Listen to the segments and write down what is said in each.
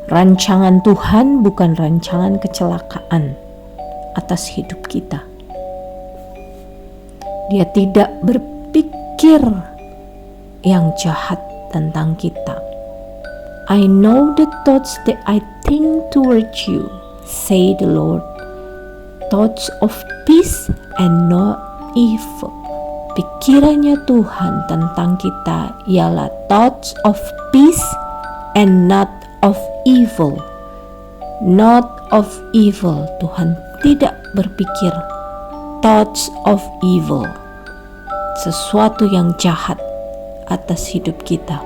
Rancangan Tuhan bukan rancangan kecelakaan atas hidup kita. Dia tidak berpikir yang jahat tentang kita. I know the thoughts that I think towards you, say the Lord, thoughts of peace and not evil. Pikirannya Tuhan tentang kita ialah thoughts of peace and not of evil. Not of evil. Tuhan tidak berpikir thoughts of evil, sesuatu yang jahat atas hidup kita.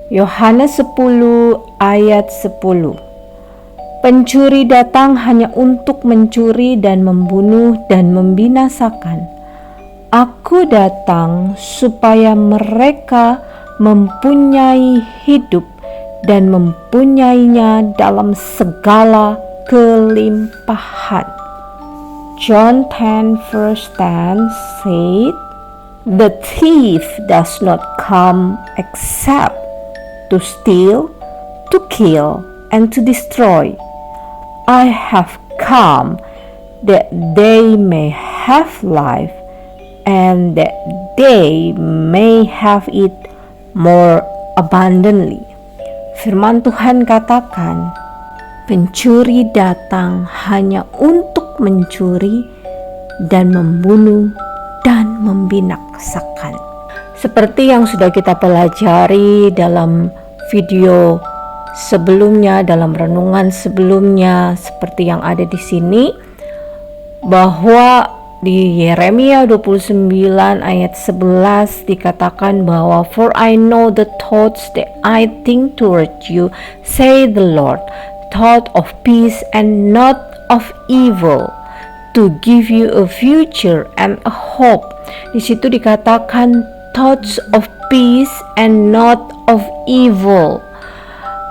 Yohanes 10 ayat 10. Pencuri datang hanya untuk mencuri dan membunuh dan membinasakan. Aku datang supaya mereka mempunyai hidup dan mempunyainya dalam segala kelimpahan. John 10 verse 10 said, "The thief does not come except to steal, to kill, and to destroy. I have come that they may have life, and that they may have it more abundantly." Firman Tuhan katakan, pencuri datang hanya untuk mencuri dan membunuh dan membinasakan. Seperti yang sudah kita pelajari dalam video sebelumnya, dalam renungan sebelumnya, seperti yang ada di sini, bahwa di Yeremia 29 ayat 11 dikatakan bahwa "For I know the thoughts that I think toward you, say the Lord, thought of peace and not of evil, to give you a future and a hope." Di situ dikatakan thoughts of peace and not of evil.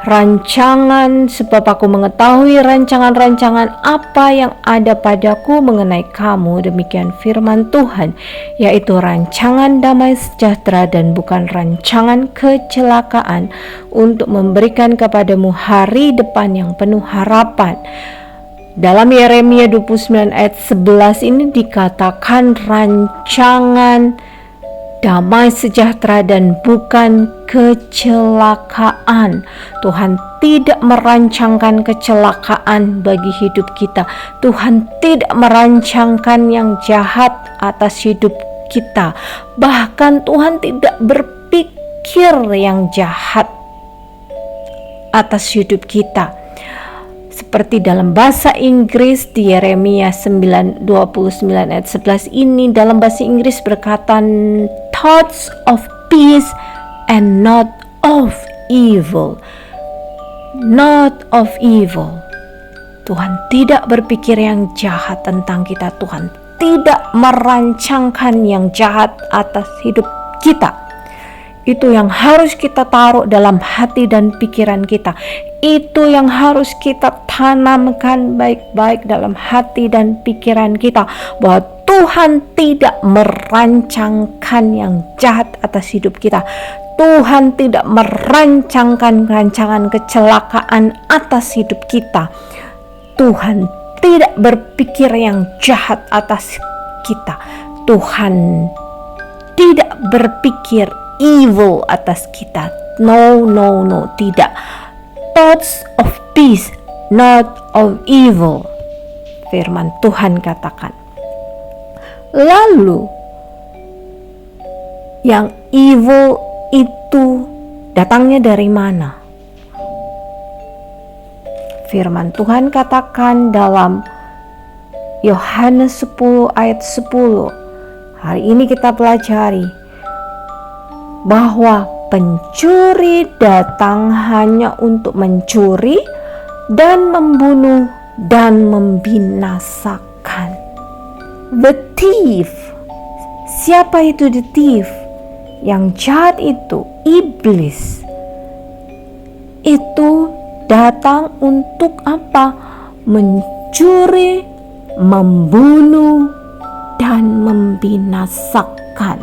Rancangan, sebab aku mengetahui rancangan-rancangan apa yang ada padaku mengenai kamu, demikian firman Tuhan, yaitu rancangan damai sejahtera dan bukan rancangan kecelakaan, untuk memberikan kepadamu hari depan yang penuh harapan. Dalam Yeremia 29 ayat 11 ini dikatakan rancangan damai sejahtera dan bukan kecelakaan. Tuhan tidak merancangkan kecelakaan bagi hidup kita. Tuhan tidak merancangkan yang jahat atas hidup kita. Bahkan Tuhan tidak berpikir yang jahat atas hidup kita. Seperti dalam bahasa Inggris di Yeremia 29 ayat 11 ini, dalam bahasa Inggris berkata thoughts of peace and not of evil. Not of evil. Tuhan tidak berpikir yang jahat tentang kita. Tuhan tidak merancangkan yang jahat atas hidup kita. Itu yang harus kita taruh dalam hati dan pikiran kita. Itu yang harus kita tanamkan baik-baik dalam hati dan pikiran kita, bahwa Tuhan tidak merancangkan yang jahat atas hidup kita. Tuhan tidak merancangkan rancangan kecelakaan atas hidup kita. Tuhan tidak berpikir yang jahat atas kita. Tuhan tidak berpikir evil atas kita. No, tidak. Thoughts of peace, not of evil. Firman Tuhan katakan. Lalu yang evil itu datangnya dari mana? Firman Tuhan katakan dalam Yohanes 10 ayat 10. Hari ini kita pelajari bahwa pencuri datang hanya untuk mencuri dan membunuh dan membinasakan. The thief. Siapa itu the thief? Yang jahat itu iblis. itu datang untuk apa? Mencuri, membunuh, dan membinasakan.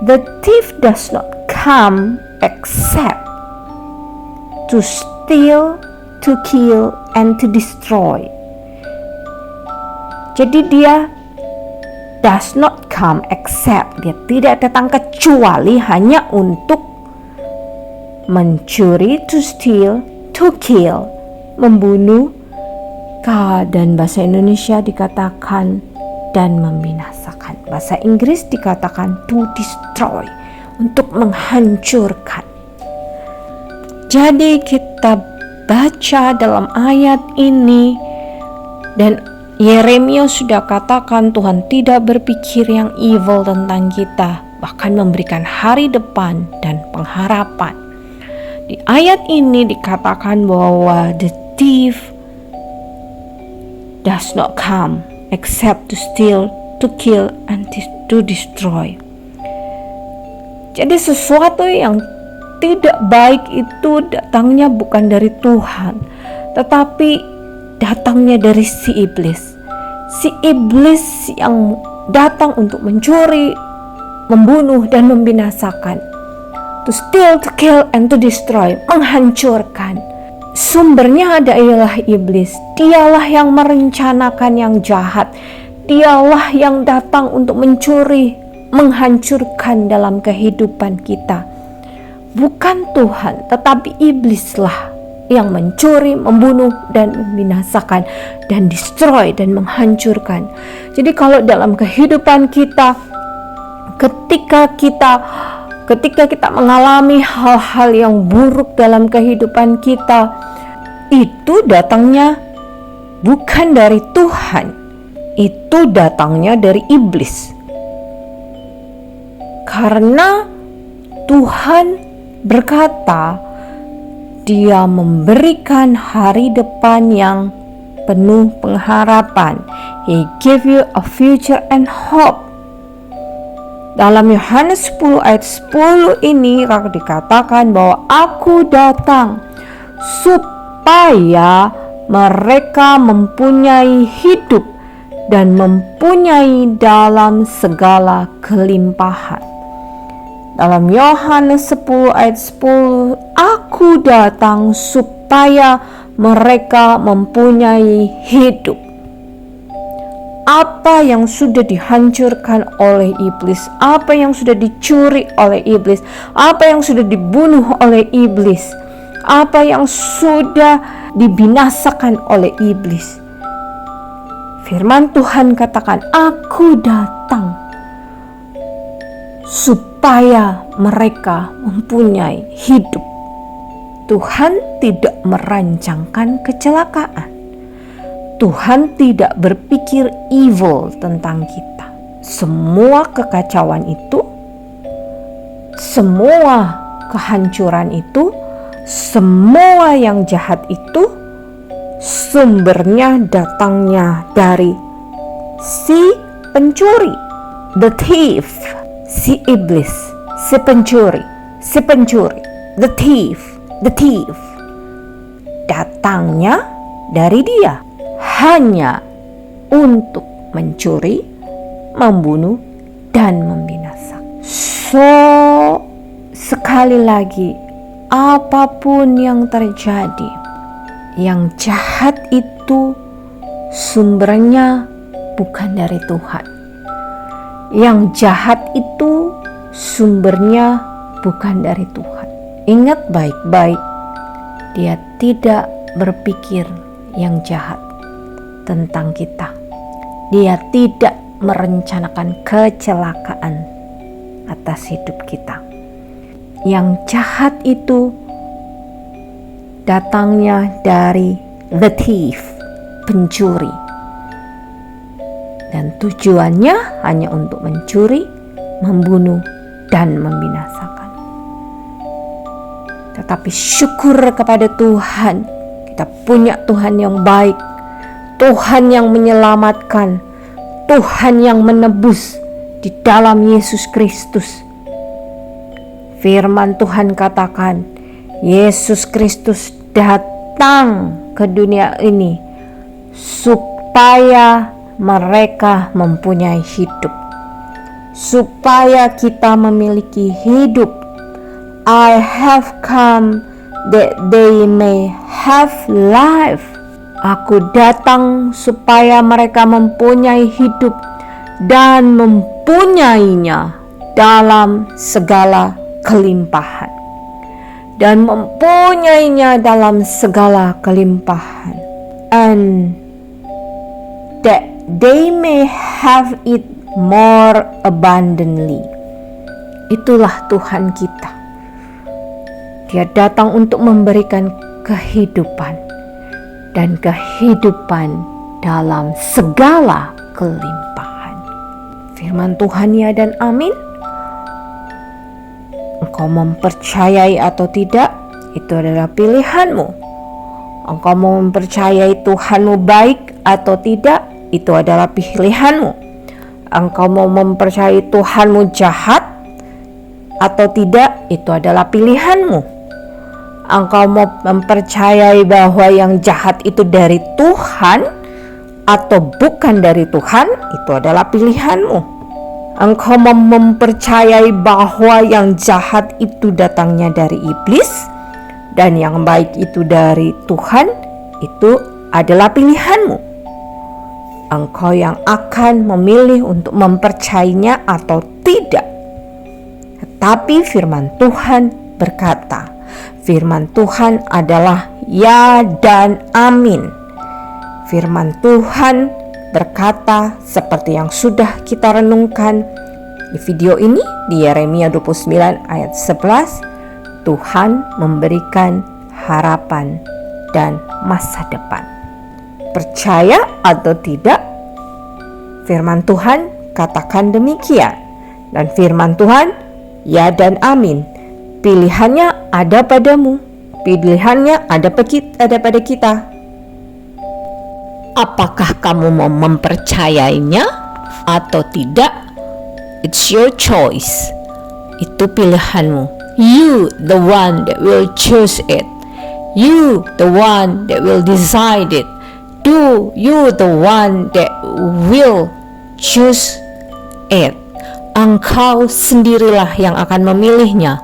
The thief does not come except to steal, to kill, and to destroy. Jadi dia does not come except, dia tidak datang kecuali hanya untuk mencuri, to steal, to kill, membunuh, dan bahasa Indonesia dikatakan dan membinasakan. Bahasa Inggris dikatakan to destroy, untuk menghancurkan. Jadi kita baca dalam ayat ini, dan Yeremia sudah katakan Tuhan tidak berpikir yang evil tentang kita, bahkan memberikan hari depan dan pengharapan. Di ayat ini dikatakan bahwa the thief does not come except to steal, to kill, and to destroy. Jadi sesuatu yang tidak baik itu datangnya bukan dari Tuhan, tetapi datangnya dari si iblis. Si iblis yang datang untuk mencuri, membunuh, dan membinasakan. To steal, to kill, and to destroy, menghancurkan. Sumbernya adalah iblis. Dialah yang merencanakan yang jahat. Dialah yang datang untuk mencuri, menghancurkan dalam kehidupan kita. Bukan Tuhan, tetapi iblislah yang mencuri, membunuh, dan membinasakan, dan destroy, dan menghancurkan. Jadi kalau dalam kehidupan kita, ketika kita mengalami hal-hal yang buruk dalam kehidupan kita, itu datangnya bukan dari Tuhan, itu datangnya dari iblis. Karena Tuhan berkata, Dia memberikan hari depan yang penuh pengharapan. He give you a future and hope. Dalam Yohanes 10 ayat 10 ini dikatakan bahwa aku datang supaya mereka mempunyai hidup dan mempunyai dalam segala kelimpahan. Dalam Yohanes 10 ayat 10, aku datang supaya mereka mempunyai hidup. Apa yang sudah dihancurkan oleh iblis, apa yang sudah dicuri oleh iblis, apa yang sudah dibunuh oleh iblis, apa yang sudah dibinasakan oleh iblis. Firman Tuhan katakan, aku datang supaya mereka mempunyai hidup. Tuhan tidak merancangkan kecelakaan. Tuhan tidak berpikir evil tentang kita. Semua kekacauan itu, semua kehancuran itu, semua yang jahat itu, sumbernya datangnya dari si pencuri, the thief. Si iblis, si pencuri, the thief, datangnya dari dia, hanya untuk mencuri, membunuh, dan membinasakan. So, sekali lagi, apapun yang terjadi, yang jahat itu sumbernya bukan dari Tuhan. Yang jahat itu sumbernya bukan dari Tuhan. Ingat baik-baik, Dia tidak berpikir yang jahat tentang kita. Dia tidak merencanakan kecelakaan atas hidup kita. Yang jahat itu datangnya dari the thief, pencuri. Dan tujuannya hanya untuk mencuri, membunuh, dan membinasakan. Tetapi syukur kepada Tuhan, kita punya Tuhan yang baik, Tuhan yang menyelamatkan, Tuhan yang menebus di dalam Yesus Kristus. Firman Tuhan katakan, Yesus Kristus datang ke dunia ini supaya mereka mempunyai hidup, supaya kita memiliki hidup. I have come that they may have life. Aku datang supaya mereka mempunyai hidup dan mempunyainya dalam segala kelimpahan. Dan mempunyainya dalam segala kelimpahan. And that they may have it more abundantly. Itulah Tuhan kita. Dia datang untuk memberikan kehidupan, dan kehidupan dalam segala kelimpahan. Firman Tuhan ya dan amin. Engkau mempercayai atau tidak, itu adalah pilihanmu. Engkau mau mempercayai Tuhanmu baik atau tidak, itu adalah pilihanmu. Engkau mau mempercayai Tuhanmu jahat atau tidak, itu adalah pilihanmu. Engkau mau mempercayai bahwa yang jahat itu dari Tuhan atau bukan dari Tuhan, itu adalah pilihanmu. Engkau mempercayai bahwa yang jahat itu datangnya dari iblis dan yang baik itu dari Tuhan, itu adalah pilihanmu. Engkau yang akan memilih untuk mempercayainya atau tidak. Tetapi firman Tuhan berkata, firman Tuhan adalah ya dan amin. Firman Tuhan berkata seperti yang sudah kita renungkan di video ini di Yeremia 29 ayat 11, Tuhan memberikan harapan dan masa depan. Percaya atau tidak, firman Tuhan katakan demikian, dan firman Tuhan ya dan amin. Pilihannya ada padamu, pilihannya ada pada kita. Apakah kamu mau mempercayainya atau tidak? It's your choice. Itu pilihanmu. You the one that will choose it. You the one that will decide it. You the one that will choose it. Engkau sendirilah yang akan memilihnya.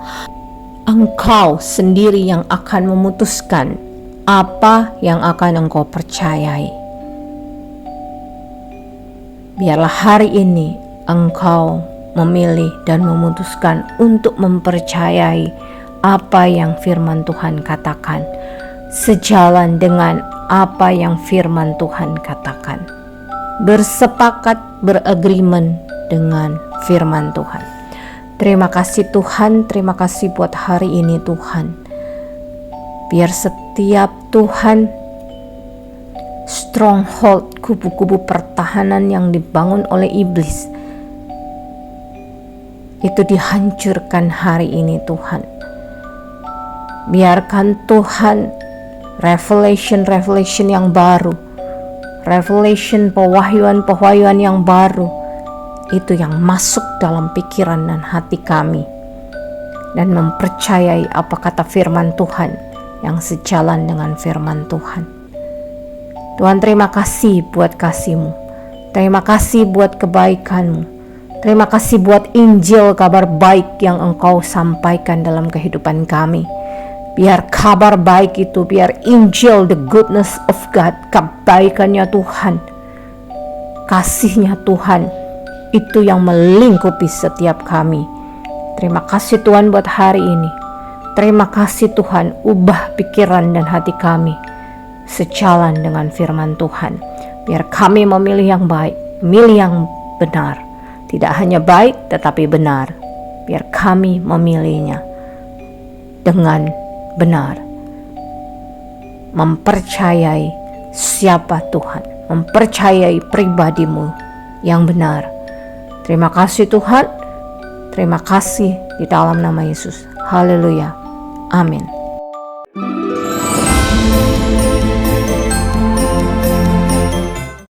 Engkau sendiri yang akan memutuskan apa yang akan engkau percayai. Biarlah hari ini engkau memilih dan memutuskan untuk mempercayai apa yang firman Tuhan katakan, sejalan dengan apa yang firman Tuhan katakan. Bersepakat, beragreement dengan firman Tuhan. Terima kasih Tuhan, terima kasih buat hari ini Tuhan. Biar setiap Tuhan stronghold, kubu-kubu pertahanan yang dibangun oleh iblis itu dihancurkan hari ini Tuhan. Biarkan Tuhan revelation yang baru, revelation pewahyuan yang baru itu yang masuk dalam pikiran dan hati kami, dan mempercayai apa kata firman Tuhan yang sejalan dengan firman Tuhan. Tuhan, terima kasih buat kasih-Mu. Terima kasih buat kebaikan-Mu. Terima kasih buat Injil, kabar baik yang Engkau sampaikan dalam kehidupan kami. Biar kabar baik itu, biar Injil, the goodness of God, kebaikannya Tuhan, kasih-Nya Tuhan, itu yang melingkupi setiap kami. Terima kasih Tuhan buat hari ini. Terima kasih Tuhan, ubah pikiran dan hati kami sejalan dengan firman Tuhan. Biar kami memilih yang baik, memilih yang benar. Tidak hanya baik tetapi benar. Biar kami memilihnya dengan benar. Mempercayai siapa Tuhan, mempercayai pribadi-Mu yang benar. Terima kasih Tuhan. Terima kasih di dalam nama Yesus. Haleluya. Amin.